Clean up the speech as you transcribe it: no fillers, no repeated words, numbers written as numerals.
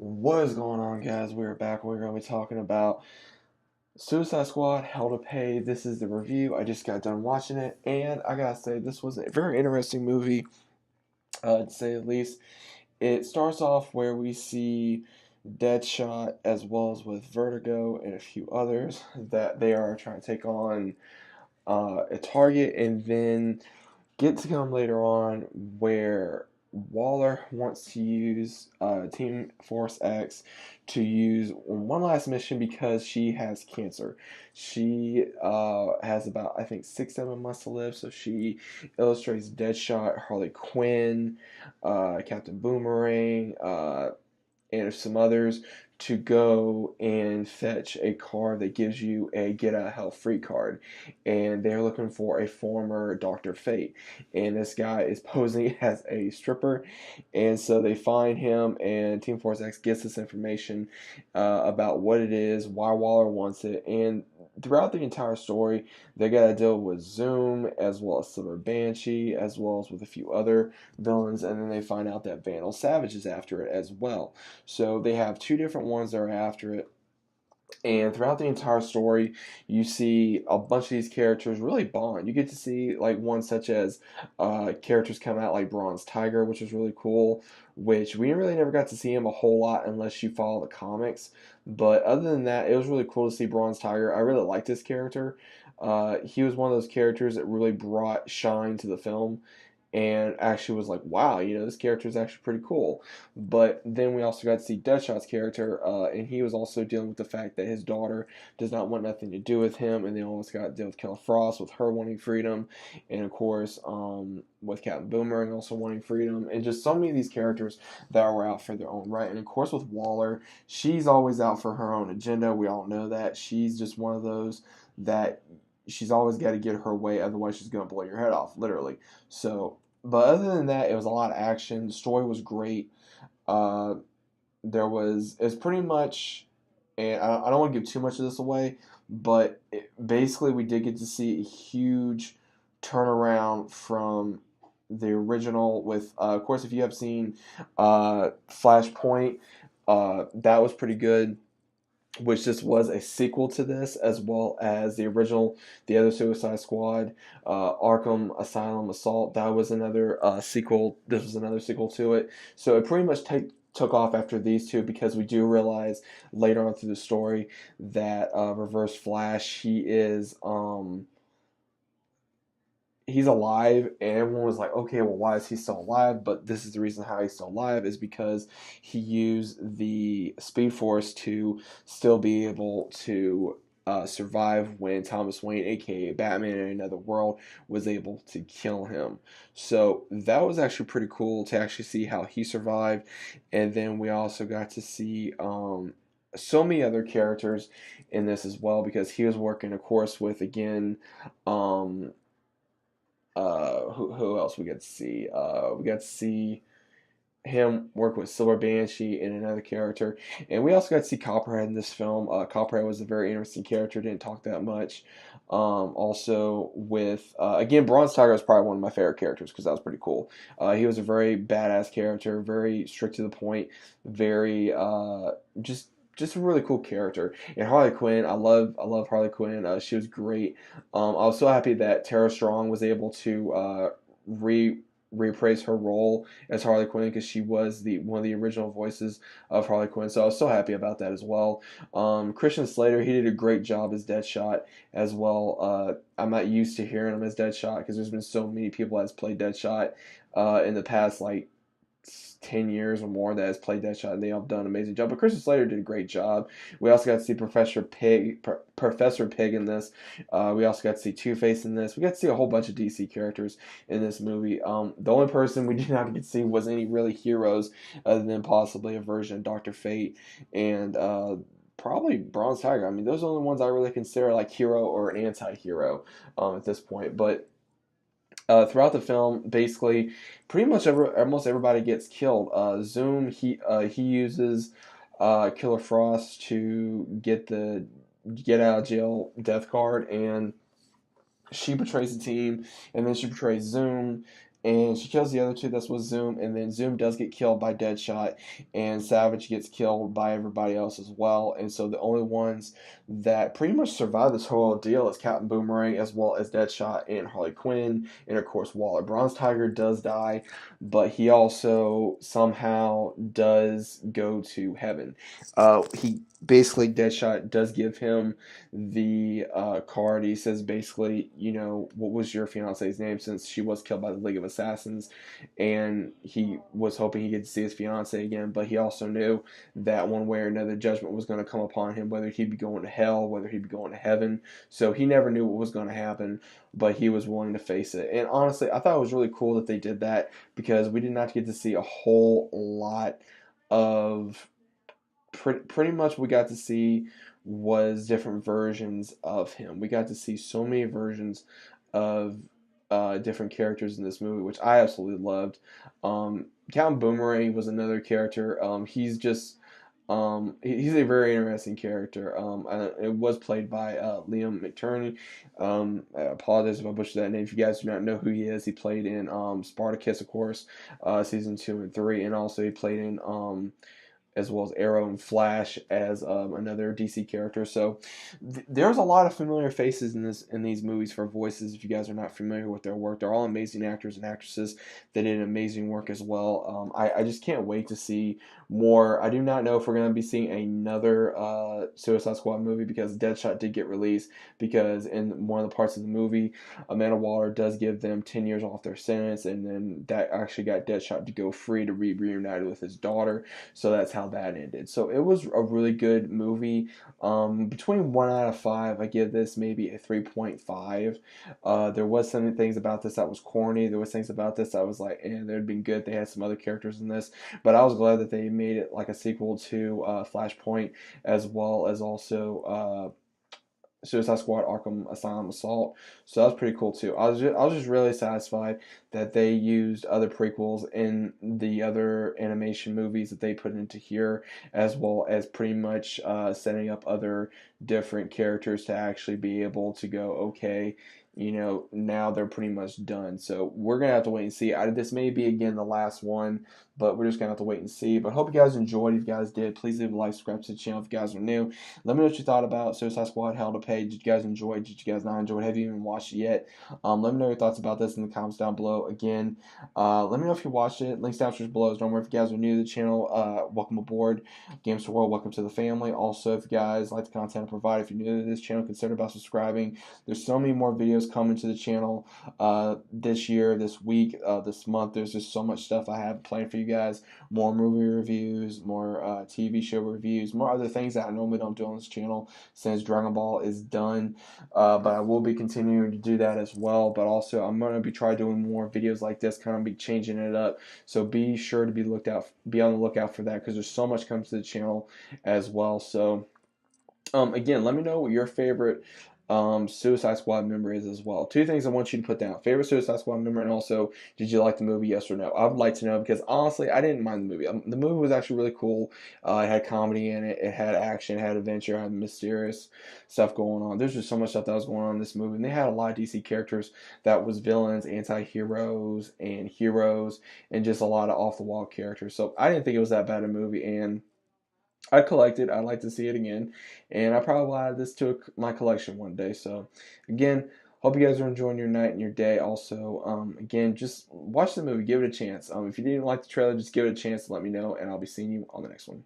What is going on, guys? We're back. We're going to be talking about Suicide Squad, Hell to Pay. This is the review. I just got done watching it, and I gotta say, this was a very interesting movie, to say the least. It starts off where we see Deadshot as well as with Vertigo and a few others that they are trying to take on a target, and then get to come later on where Waller wants to use Team Force X to use one last mission because she has cancer. She has about, I think, 6, 7 months to live. So she illustrates Deadshot, Harley Quinn, Captain Boomerang, and some others to go and fetch a card that gives you a get out of hell free card. And they're looking for a former Dr. Fate. And this guy is posing as a stripper. And so they find him, and Team Force X gets this information about what it is, why Waller wants it. And throughout the entire story, they got to deal with Zoom, as well as Silver Banshee, as well as with a few other villains. And then they find out that Vandal Savage is after it as well. So they have two different ones that are after it. And throughout the entire story, you see a bunch of these characters really bond. You get to see like ones such as characters come out like Bronze Tiger, which is really cool. Which we really never got to see him a whole lot unless you follow the comics. But other than that, it was really cool to see Bronze Tiger. I really liked this character. He was one of those characters that really brought shine to the film and actually was like, wow, this character is actually pretty cool. But then we also got to see Deadshot's character, and he was also dealing with the fact that his daughter does not want nothing to do with him, and then almost got to deal with Killer Frost with her wanting freedom, and of course, with Captain Boomerang also wanting freedom, and just so many of these characters that were out for their own right. And of course, with Waller, she's always out for her own agenda. We all know that. She's just one of those that she's always got to get her way, otherwise she's going to blow your head off, literally. So, but other than that, it was a lot of action. The story was great. Uh, it's pretty much, and I don't want to give too much of this away, but basically we did get to see a huge turnaround from the original. With, of course, if you have seen Flashpoint, that was pretty good, which this was a sequel to this, as well as the original, the other Suicide Squad, Arkham Asylum Assault. That was another sequel. This was another sequel to it. So it pretty much took off after these two, because we do realize later on through the story that Reverse Flash, he's alive, and everyone was like, okay, well, why is he still alive? But this is the reason how he's still alive, is because he used the Speed Force to still be able to survive when Thomas Wayne, aka Batman in Another World, was able to kill him. So that was actually pretty cool to actually see how he survived. And then we also got to see so many other characters in this as well, because he was working, of course, with, again, um, who else we got to see? We got to see him work with Silver Banshee and another character, and we also got to see Copperhead in this film. Copperhead was a very interesting character. Didn't talk that much. Also with again, Bronze Tiger was probably one of my favorite characters because that was pretty cool. He was a very badass character, very strict to the point, very just a really cool character. And Harley Quinn, I love Harley Quinn. She was great. I was so happy that Tara Strong was able to reprise her role as Harley Quinn, because she was the one of the original voices of Harley Quinn. So I was so happy about that as well. Christian Slater, he did a great job as Deadshot as well. I'm not used to hearing him as Deadshot because there's been so many people that's played Deadshot in the past, like 10 years or more, that has played Deadshot, and they all done an amazing job. But Christian Slater did a great job. We also got to see Professor Pig in this. We also got to see Two-Face in this. We got to see a whole bunch of DC characters in this movie. The only person we did not get to see was any really heroes, other than possibly a version of Dr. Fate and probably Bronze Tiger. I mean, those are the only ones I really consider like hero or an anti-hero at this point. But throughout the film, basically, pretty much almost everybody gets killed. Zoom, he uses Killer Frost to get the get out of jail death card, and she betrays the team, and then she betrays Zoom, and she kills the other two. That's with Zoom, and then Zoom does get killed by Deadshot, and Savage gets killed by everybody else as well. And so the only ones that pretty much survive this whole deal is Captain Boomerang, as well as Deadshot and Harley Quinn, and of course Waller. Bronze Tiger does die, but he also somehow does go to heaven. He basically, Deadshot does give him the card. He says basically, you know, what was your fiance's name, since she was killed by the League of Assassins, and he was hoping he could see his fiance again, but he also knew that one way or another judgment was going to come upon him, whether he'd be going to hell, whether he'd be going to heaven. So he never knew what was going to happen, but he was willing to face it. And honestly, I thought it was really cool that they did that, because we did not get to see a whole lot of pretty much we got to see was different versions of him. We got to see so many versions of different characters in this movie, which I absolutely loved. Count Boomerang was another character. He's just he's a very interesting character. It was played by Liam McTurney. I apologize if I butchered that name. If you guys do not know who he is, he played in Spartacus, of course, season 2 and 3, and also he played in as well as Arrow and Flash as another DC character. So there's a lot of familiar faces in these movies for voices. If you guys are not familiar with their work, they're all amazing actors and actresses that did amazing work as well. I just can't wait to see more. I do not know if we're going to be seeing another Suicide Squad movie, because Deadshot did get released, because in one of the parts of the movie, Amanda Waller does give them 10 years off their sentence, and then that actually got Deadshot to go free to be reunited with his daughter. So that's how that ended. So it was a really good movie. Between 1 out of 5, I give this maybe a 3.5. There was some things about this that was corny. There was things about this that was like, they'd been good. They had some other characters in this, but I was glad that they made it like a sequel to Flashpoint, as well as also Suicide Squad Arkham Asylum Assault. So that was pretty cool too. I was just really satisfied that they used other prequels in the other animation movies that they put into here, as well as pretty much setting up other different characters to actually be able to go, okay, you know, now they're pretty much done. So we're going to have to wait and see. This may be, again, the last one, but we're just going to have to wait and see. But hope you guys enjoyed. If you guys did, please leave a like, subscribe to the channel if you guys are new. Let me know what you thought about Suicide Squad, Hell to Pay. Did you guys enjoy it? Did you guys not enjoy it? Have you even watched it yet? Let me know your thoughts about this in the comments down below. Again, let me know if you watched it. Links down below. Don't worry, if you guys are new to the channel, welcome aboard. Gamster World, welcome to the family. Also, if you guys like the content I provide, if you're new to this channel, consider about subscribing. There's so many more videos coming to the channel this year, this week, this month. There's just so much stuff I have planned for you guys. More movie reviews, more TV show reviews, more other things that I normally don't do on this channel since Dragon Ball is done. But I will be continuing to do that as well. But also, I'm going to try doing more videos like this, kind of be changing it up. So be sure to be on the lookout for that, because there's so much comes to the channel as well. So again, let me know what your favorite Suicide Squad member is as well. 2 things I want you to put down: favorite Suicide Squad member, and also, did you like the movie, yes or no? I would like to know, because honestly, I didn't mind the movie. The movie was actually really cool. It had comedy in it, it had action, it had adventure, it had mysterious stuff going on. There's just so much stuff that was going on in this movie, and they had a lot of DC characters that was villains, anti-heroes, and heroes, and just a lot of off-the-wall characters. So I didn't think it was that bad a movie, and I collect it. I'd like to see it again, and I probably will add this to my collection one day. So, again, hope you guys are enjoying your night and your day. Also, again, just watch the movie, give it a chance. If you didn't like the trailer, just give it a chance to let me know, and I'll be seeing you on the next one.